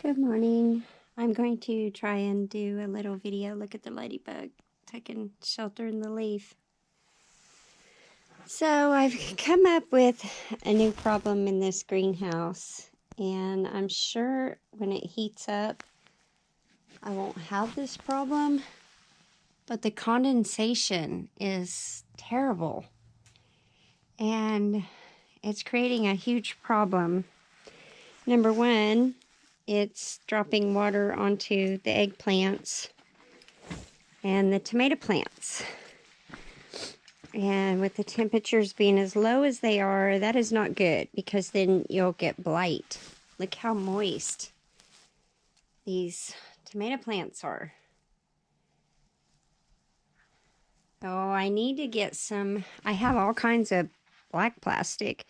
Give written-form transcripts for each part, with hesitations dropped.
Good morning. I'm going to try and do a little video. Look at the ladybug taking shelter in the leaf. So I've come up with a new problem in this greenhouse, and I'm sure when it heats up I won't have this problem, but the condensation is terrible and it's creating a huge problem. Number one, it's dropping water onto the eggplants and the tomato plants. And with the temperatures being as low as they are, that is not good, because then you'll get blight. Look how moist these tomato plants are. Oh, I need to get some. I have all kinds of black plastic.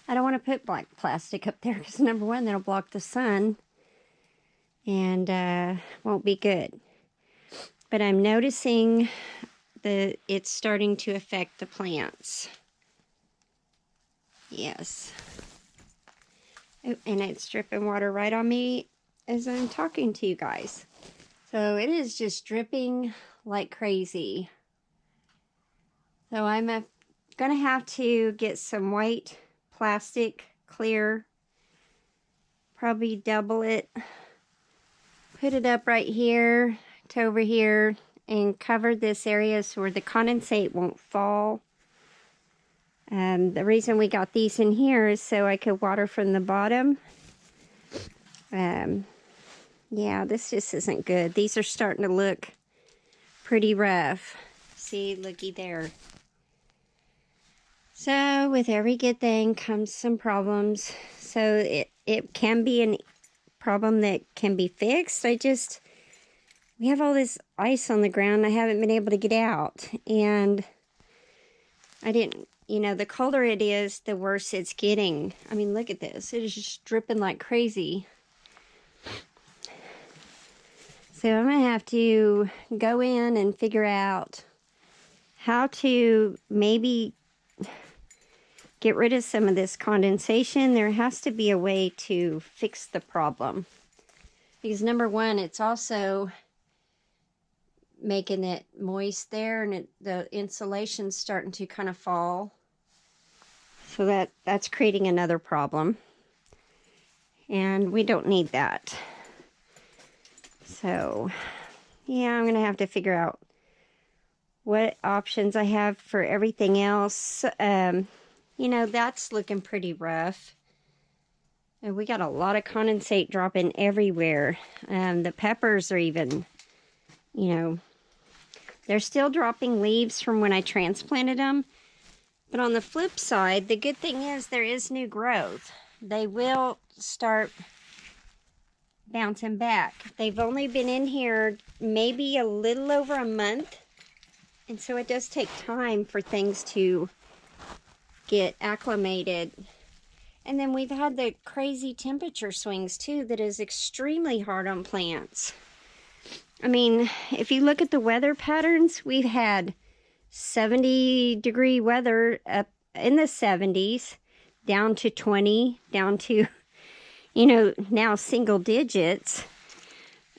I don't want to put black plastic up there because, number one, that'll block the sun and won't be good. But I'm noticing that it's starting to affect the plants. Yes. Oh, and it's dripping water right on me as I'm talking to you guys. So it is just dripping like crazy. So I'm going to have to get some white plastic, clear, probably double it, put it up right here to over here, and cover this area so where the condensate won't fall. The reason we got these in here is so I could water from the bottom. Yeah, this just isn't good. These are starting to look pretty rough. See, looky there. So with every good thing comes some problems. So it can be a problem that can be fixed. We have all this ice on the ground. I haven't been able to get out. And the colder it is, the worse it's getting. I mean, look at this. It is just dripping like crazy. So I'm going to have to go in and figure out how to maybe get rid of some of this condensation. There has to be a way to fix the problem. Because number one, it's also making it moist there, and the insulation's starting to kind of fall. So that's creating another problem. And we don't need that. So, yeah, I'm going to have to figure out what options I have for everything else. That's looking pretty rough. And we got a lot of condensate dropping everywhere. The peppers are even, they're still dropping leaves from when I transplanted them. But on the flip side, the good thing is there is new growth. They will start bouncing back. They've only been in here maybe a little over a month. And so it does take time for things to get acclimated. And then we've had the crazy temperature swings too that is extremely hard on plants. I mean, if you look at the weather patterns, we've had 70-degree weather up in the 70s, down to 20, down to, now single digits.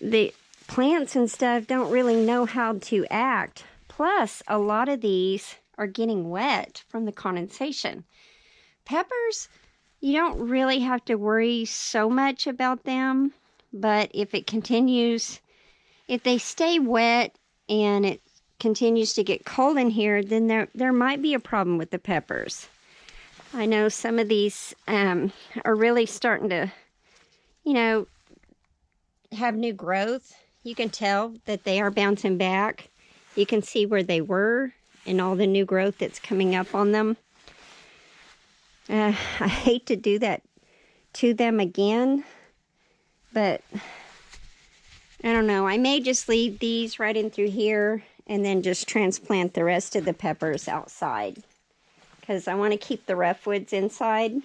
The plants and stuff don't really know how to act. Plus, a lot of these are getting wet from the condensation. Peppers, you don't really have to worry so much about them, but if they stay wet and it continues to get cold in here, then there might be a problem with the peppers. I know some of these are really starting to, have new growth. You can tell that they are bouncing back. You can see where they were and all the new growth that's coming up on them. I hate to do that to them again, but I don't know. I may just leave these right in through here and then just transplant the rest of the peppers outside, because I want to keep the rough woods inside.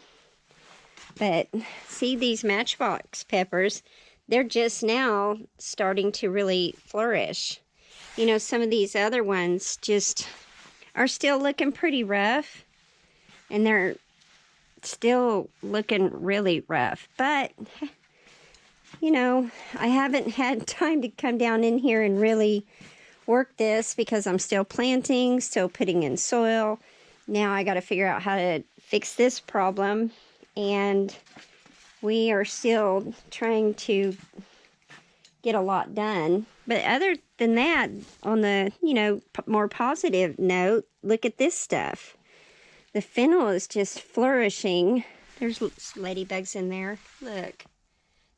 But see, these matchbox peppers, they're just now starting to really flourish. Some of these other ones just are still looking pretty rough, and they're still looking really rough. But you know, I haven't had time to come down in here and really work this because I'm still planting, still putting in soil. Now I got to figure out how to fix this problem, and we are still trying to get a lot done. But other than that, on the, you know, more positive note, look at this stuff. The fennel is just flourishing. There's ladybugs in there. Look.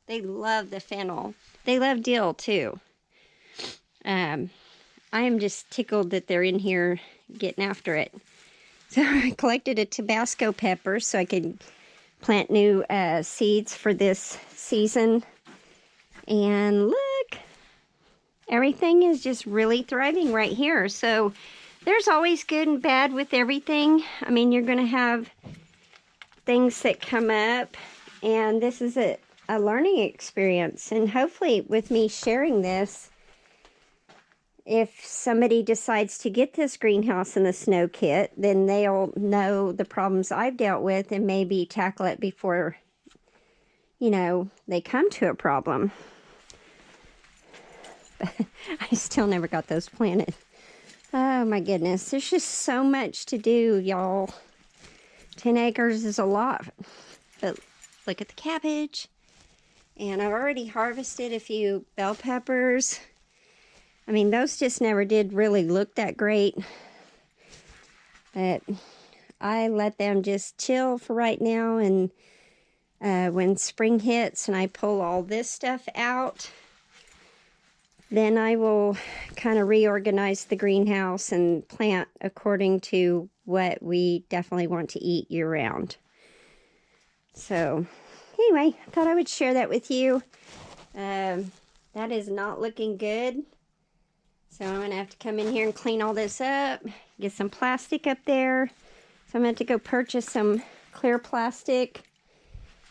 They love the fennel. They love dill too. I am just tickled that they're in here getting after it. So I collected a Tabasco pepper so I could plant new seeds for this season. And look, everything is just really thriving right here. So there's always good and bad with everything. I mean, you're going to have things that come up, and this is a learning experience. And hopefully with me sharing this, if somebody decides to get this greenhouse in the snow kit, then they'll know the problems I've dealt with and maybe tackle it before, you know, they come to a problem. I still never got those planted. Oh my goodness, there's just so much to do, y'all. 10 acres is a lot. But look at the cabbage. And I've already harvested a few bell peppers. I mean, those just never did really look that great. But I let them just chill for right now. And when spring hits and I pull all this stuff out, then I will kind of reorganize the greenhouse and plant according to what we definitely want to eat year-round. So anyway, I thought I would share that with you. That is not looking good. So I'm going to have to come in here and clean all this up. Get some plastic up there. So I'm going to have to go purchase some clear plastic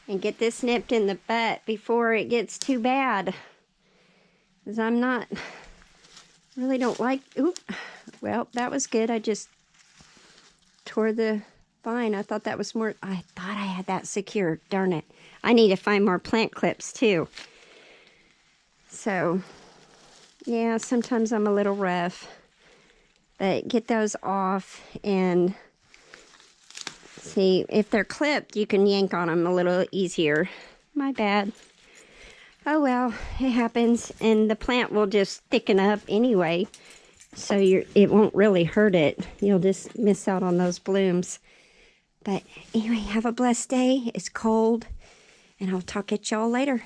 and get this nipped in the butt before it gets too bad. Because I'm not, really don't like, oop, well, that was good. I just tore the vine. I thought that was more, I thought I had that secured. Darn it. I need to find more plant clips too. So, yeah, sometimes I'm a little rough. But get those off, and see, if they're clipped, you can yank on them a little easier. My bad. Oh well, it happens, and the plant will just thicken up anyway, so it won't really hurt it. You'll just miss out on those blooms. But anyway, have a blessed day. It's cold, and I'll talk at y'all later.